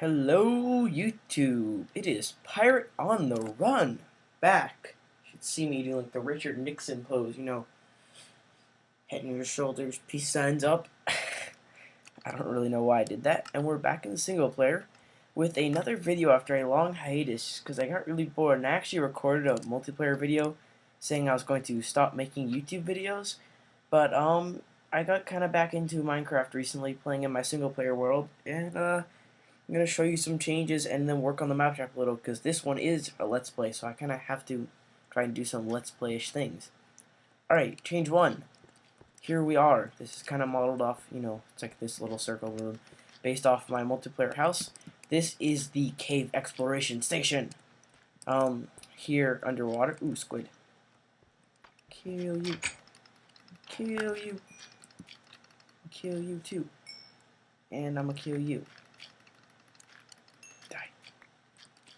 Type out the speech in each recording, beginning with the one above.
Hello, YouTube. It is Pirate on the Run. Back. You should see me doing like the Richard Nixon pose, head on your shoulders, peace signs up. I don't really know why I did that. And we're back in the single player with another video after a long hiatus because I got really bored and I actually recorded a multiplayer video saying I was going to stop making YouTube videos. But I got kind of back into Minecraft recently playing in my single player world and I'm going to show you some changes and then work on the map trap a little because this one is a let's play, so I kind of have to try and do some let's play-ish things. Alright, change 1. Here we are. This is kind of modeled off, it's like this little circle room based off my multiplayer house. This is the cave exploration station. Here underwater. Ooh, squid. Kill you. Kill you. Kill you too. And I'm gonna kill you.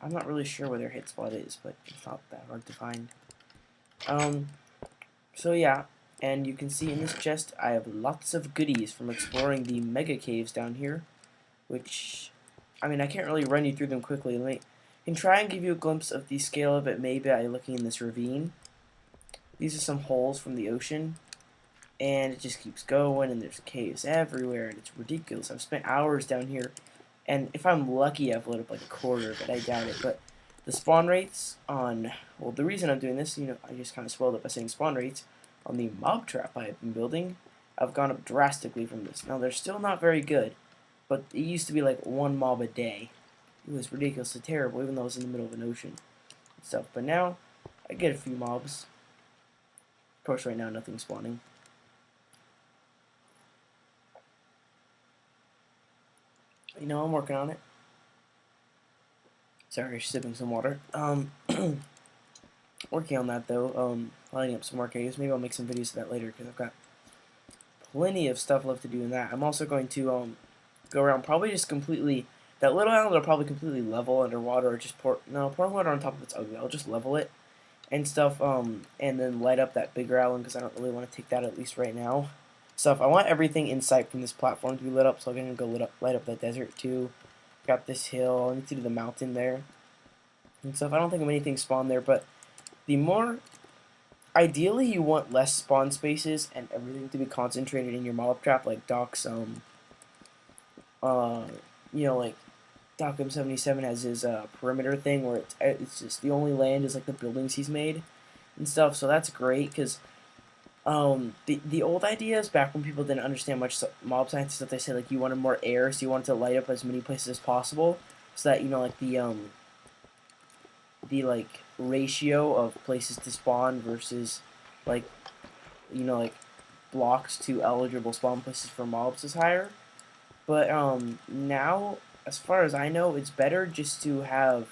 I'm not really sure where their hit spot is, but it's not that hard to find. So yeah, and you can see in this chest I have lots of goodies from exploring the mega caves down here, which, I mean, I can't really run you through them quickly. I can try and give you a glimpse of the scale of it maybe by looking in this ravine. These are some holes from the ocean, and it just keeps going, and there's caves everywhere, and it's ridiculous. I've spent hours down here. And if I'm lucky, I've lit up like a quarter, but I doubt it. But the spawn rates on, well, the reason I'm doing this, I just kind of swelled up by saying spawn rates on the mob trap I have been building, I've gone up drastically from this. Now, they're still not very good, but it used to be like one mob a day. It was ridiculously terrible, even though it was in the middle of an ocean and stuff. But now, I get a few mobs. Of course, right now, nothing's spawning. I'm working on it. Sorry, sipping some water. Working on that though. Lining up some more caves. Maybe I'll make some videos of that later because I've got plenty of stuff left to do in that. I'm also going to go around probably just completely. That little island will probably completely level underwater or just pouring water on top of its ugly. I'll just level it and stuff. And then light up that bigger island because I don't really want to take that at least right now. Stuff. I want everything in sight from this platform to be lit up, so I'm gonna go light up that desert too. Got this hill. I need to do the mountain there and stuff. I don't think of anything spawn there, but the more ideally you want less spawn spaces and everything to be concentrated in your mob trap, like Doc's like Doc M77 has his perimeter thing where it's just the only land is like the buildings he's made and stuff. So that's great because. The old ideas back when people didn't understand much mob science stuff, they said like you wanted more air, so you wanted to light up as many places as possible, so that like the like ratio of places to spawn versus like like blocks to eligible spawn places for mobs is higher. But now, as far as I know, it's better just to have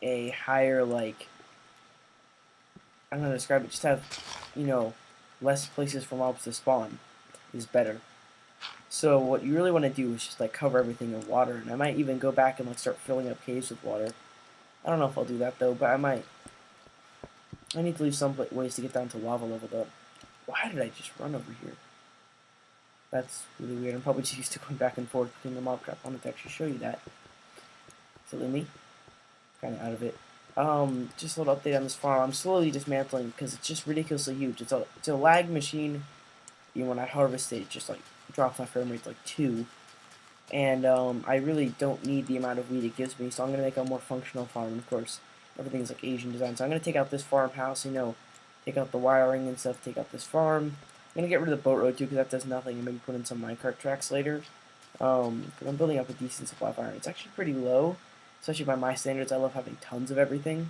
a higher like I don't know how to describe it. Just have less places for mobs to spawn is better. So what you really want to do is just like cover everything in water, and I might even go back and like start filling up caves with water. I don't know if I'll do that though, but I might. I need to leave some ways to get down to lava level though. Why did I just run over here? That's really weird. I'm probably just used to going back and forth between the mob trap. I wanted to actually show you that. Silly me. Kind of out of it. Just a little update on this farm. I'm slowly dismantling because it's just ridiculously huge. It's a lag machine. When I harvest it, it just like drops my frame rate to like 2. And I really don't need the amount of wheat it gives me, so I'm gonna make a more functional farm. And of course, everything's like Asian design. So I'm gonna take out this farmhouse. Take out the wiring and stuff. Take out this farm. I'm gonna get rid of the boat road too because that does nothing. And maybe put in some minecart tracks later. Because I'm building up a decent supply of iron. It's actually pretty low. Especially by my standards, I love having tons of everything.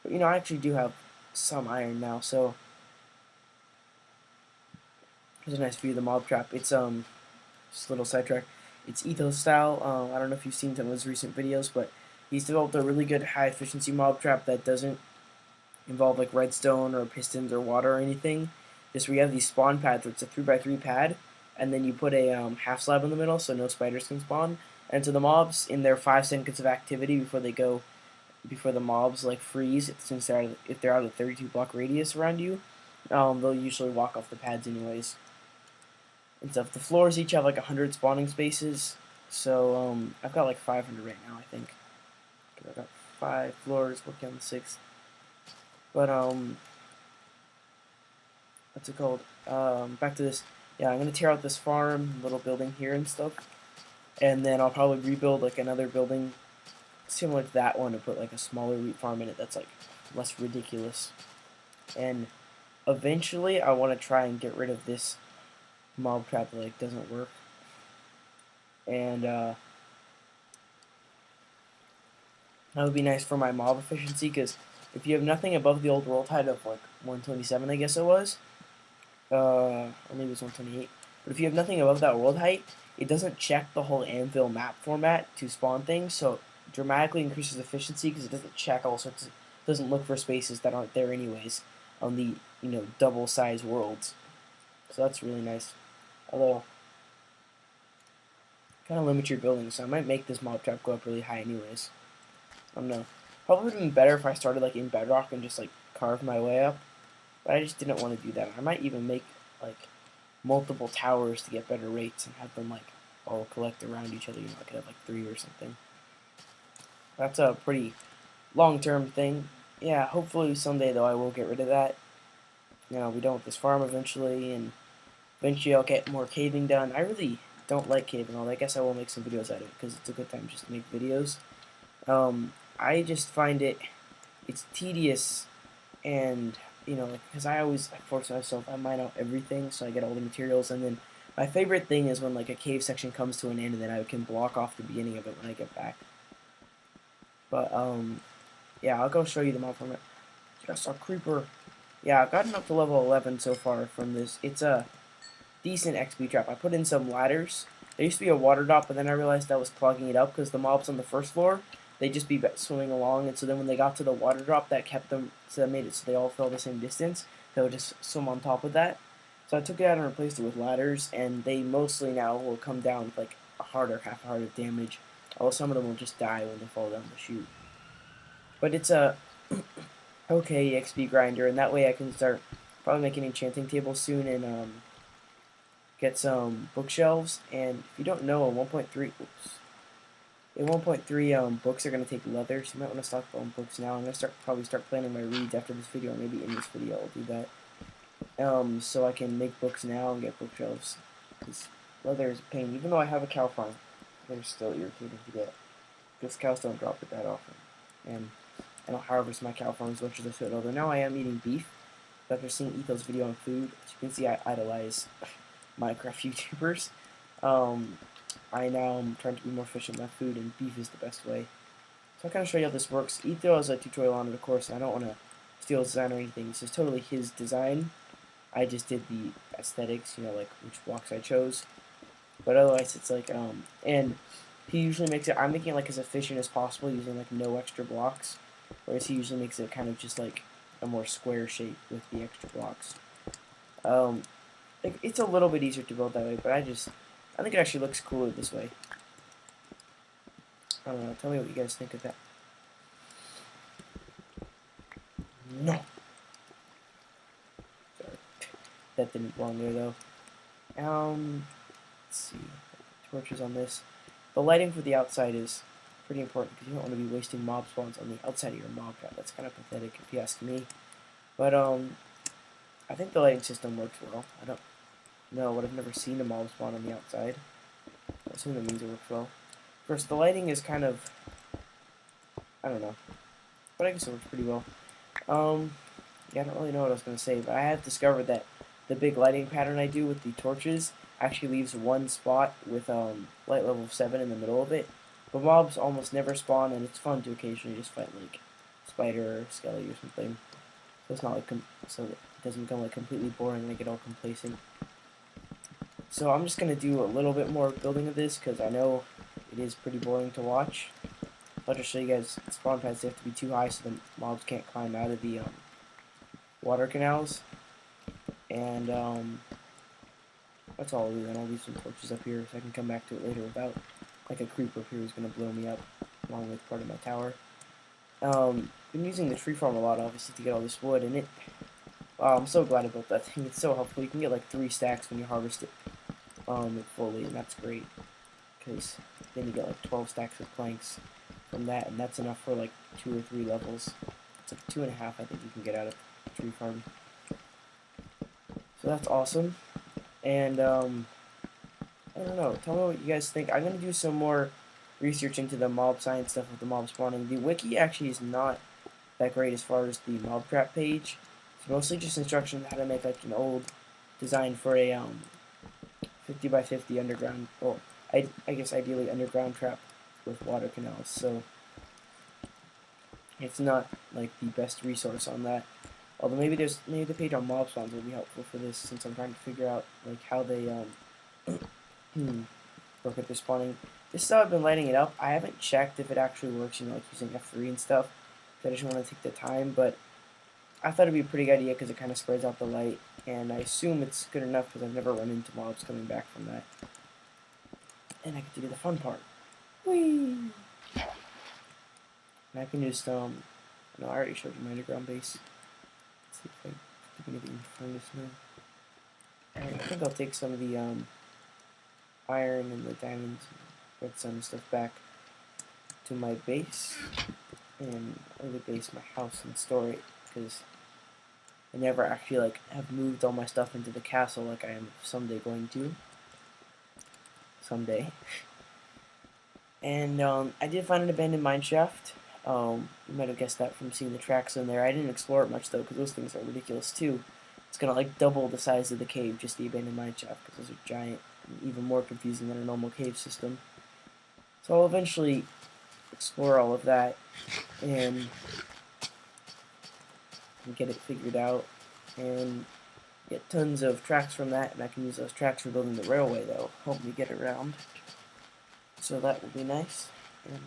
But, I actually do have some iron now, so... Here's a nice view of the mob trap. It's, just a little sidetrack. It's Ethos style. I don't know if you've seen some of his recent videos, but he's developed a really good high-efficiency mob trap that doesn't involve, like, redstone or pistons or water or anything. Just where you have these spawn pads where it's a 3x3 pad, and then you put a half slab in the middle so no spiders can spawn. And so the mobs, in their 5 seconds of activity before the mobs like freeze, if they're out of the 32 block radius around you, they'll usually walk off the pads anyways. And stuff. The floors each have like 100 spawning spaces, So I've got like 500 right now, I think. 'Cause I've got 5 floors, working on the 6th. But what's it called? Back to this. Yeah, I'm gonna tear out this farm, little building here and stuff, and then I'll probably rebuild like another building similar to that one and put like a smaller wheat farm in it that's like less ridiculous. And eventually, I want to try and get rid of this mob trap that like doesn't work. And that would be nice for my mob efficiency, because if you have nothing above the old world height of like 127, I guess it was, or maybe it was 128. But if you have nothing above that world height, it doesn't check the whole anvil map format to spawn things, so it dramatically increases efficiency because it doesn't check all sorts of, doesn't look for spaces that aren't there anyways on the double size worlds. So that's really nice. Although kind of limit your building, so I might make this mob trap go up really high anyways. I don't know. Probably would have been better if I started like in bedrock and just like carve my way up. But I just didn't want to do that. I might even make like multiple towers to get better rates and have them like all collect around each other. I could have like 3 or something. That's a pretty long-term thing. Yeah, hopefully someday though I will get rid of that. I'll be done with this farm eventually, and eventually I'll get more caving done. I really don't like caving all that. I guess I will make some videos out of it because it's a good time just to make videos. I just find it's tedious, and because I always force myself, I mine out everything so I get all the materials, and then my favorite thing is when like a cave section comes to an end and then I can block off the beginning of it when I get back. But yeah, I'll go show you the mod from it. Just a creeper. Yeah, I've gotten up to level 11 so far from this. It's a decent XP trap. I put in some ladders. There used to be a water drop, but then I realized that was clogging it up because the mobs on the first floor, they'd just be swimming along, and so then when they got to the water drop, that kept them, so that made it so they all fell the same distance. They would just swim on top of that. So I took it out and replaced it with ladders, and they mostly now will come down with like a heart or half a heart of damage. Although some of them will just die when they fall down the chute. But it's a okay XP grinder, and that way I can start probably making enchanting tables soon and get some bookshelves. And if you don't know, 1.3, in 1.3 books are going to take leather, so you might want to stock on books now. I'm going to probably start planning my reads after this video, or maybe in this video I'll do that. So I can make books now and get bookshelves, because leather is a pain. Even though I have a cow farm, they're still irritating to get, because cows don't drop it that often. And I don't harvest my cow farm as much as I should, although now I am eating beef. After seeing Etho's video on food, as you can see, I idolize Minecraft YouTubers. I now am trying to be more efficient with my food, and beef is the best way. So I'll kind of show you how this works. Etho has a tutorial on it, of course, and I don't want to steal his design or anything. This is totally his design. I just did the aesthetics, like which blocks I chose. But otherwise, it's like, and he usually makes it, I'm making it like as efficient as possible using like no extra blocks. Whereas he usually makes it kind of just like a more square shape with the extra blocks. It's a little bit easier to build that way, but I think it actually looks cooler this way. I don't know, tell me what you guys think of that. No! Sorry. That didn't belong there though. Let's see. Torches on this. The lighting for the outside is pretty important because you don't want to be wasting mob spawns on the outside of your mob trap. That's kind of pathetic if you ask me. But I think the lighting system works well. I don't know, but I've never seen a mob spawn on the outside. I assume that means it works well. First, the lighting is kind of, I don't know, but I guess it works pretty well. Yeah, I don't really know what I was going to say, but I have discovered that the big lighting pattern I do with the torches actually leaves one spot with light level 7 in the middle of it. But mobs almost never spawn, and it's fun to occasionally just fight like spider or skelly or something. So it's not like so it doesn't become like completely boring and I get all complacent. So I'm just gonna do a little bit more building of this because I know it is pretty boring to watch. I'll just show you guys spawn pads. They have to be too high so the mobs can't climb out of the water canals. And that's all I'll do. Then I'll leave some torches up here so I can come back to it later without like a creeper up here who's gonna blow me up along with part of my tower. Been using the tree farm a lot, obviously, to get all this wood, and wow, I'm so glad I built that thing. It's so helpful. You can get like 3 stacks when you harvest it fully, and that's great because then you get like 12 stacks of planks from that, and that's enough for like 2 or 3 levels. It's like 2.5, I think you can get out of tree farm. So that's awesome. And I don't know. Tell me what you guys think. I'm gonna do some more research into the mob science stuff with the mob spawning. The wiki actually is not that great as far as the mob trap page. It's mostly just instructions on how to make like an old design for a 50 by 50 underground. Well, I guess ideally underground trap with water canals. So it's not like the best resource on that. Although maybe the page on mob spawns will be helpful for this, since I'm trying to figure out like how they look at their spawning. This is how I've been lighting it up. I haven't checked if it actually works, like using F3 and stuff. I just want to take the time, but I thought it'd be a pretty good idea because it kind of spreads out the light, and I assume it's good enough because I've never run into mobs coming back from that. And I get to do the fun part. Whee! And I can just no, I already showed you my underground base. Let's see if I can get the furnace now. Alright, I think I'll take some of the iron and the diamonds and redstone and stuff back to my base, and really base my house and store it, because I never actually like have moved all my stuff into the castle like I am someday going to. Someday. And I did find an abandoned mine shaft. You might have guessed that from seeing the tracks in there. I didn't explore it much though, because those things are ridiculous too. It's gonna like double the size of the cave, just the abandoned mine shaft, because those are giant, and even more confusing than a normal cave system. So I'll eventually explore all of that and get it figured out and get tons of tracks from that, and I can use those tracks for building the railway that'll help me get around. So that will be nice. And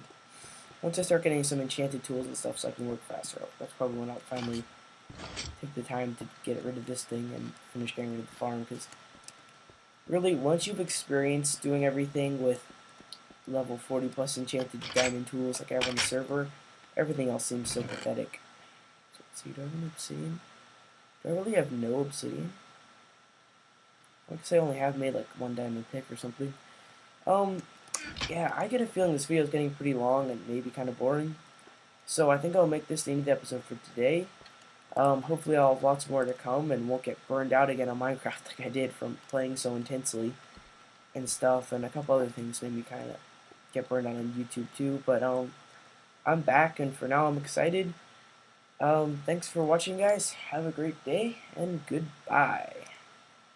once I start getting some enchanted tools and stuff so I can work faster, that's probably when I'll finally take the time to get rid of this thing and finish getting rid of the farm, because really, once you've experienced doing everything with level 40 plus enchanted diamond tools like I have on the server, everything else seems so pathetic. So let's see, do I have any obsidian? Do I really have no obsidian? I guess I only have made like 1 diamond pick or something. Yeah, I get a feeling this video is getting pretty long and maybe kind of boring. So I think I'll make this the end of the episode for today. Hopefully I'll have lots more to come and won't get burned out again on Minecraft like I did from playing so intensely and stuff, and a couple other things made me kind of get burned out on YouTube too. But I'm back, and for now I'm excited. Thanks for watching, guys. Have a great day, and goodbye.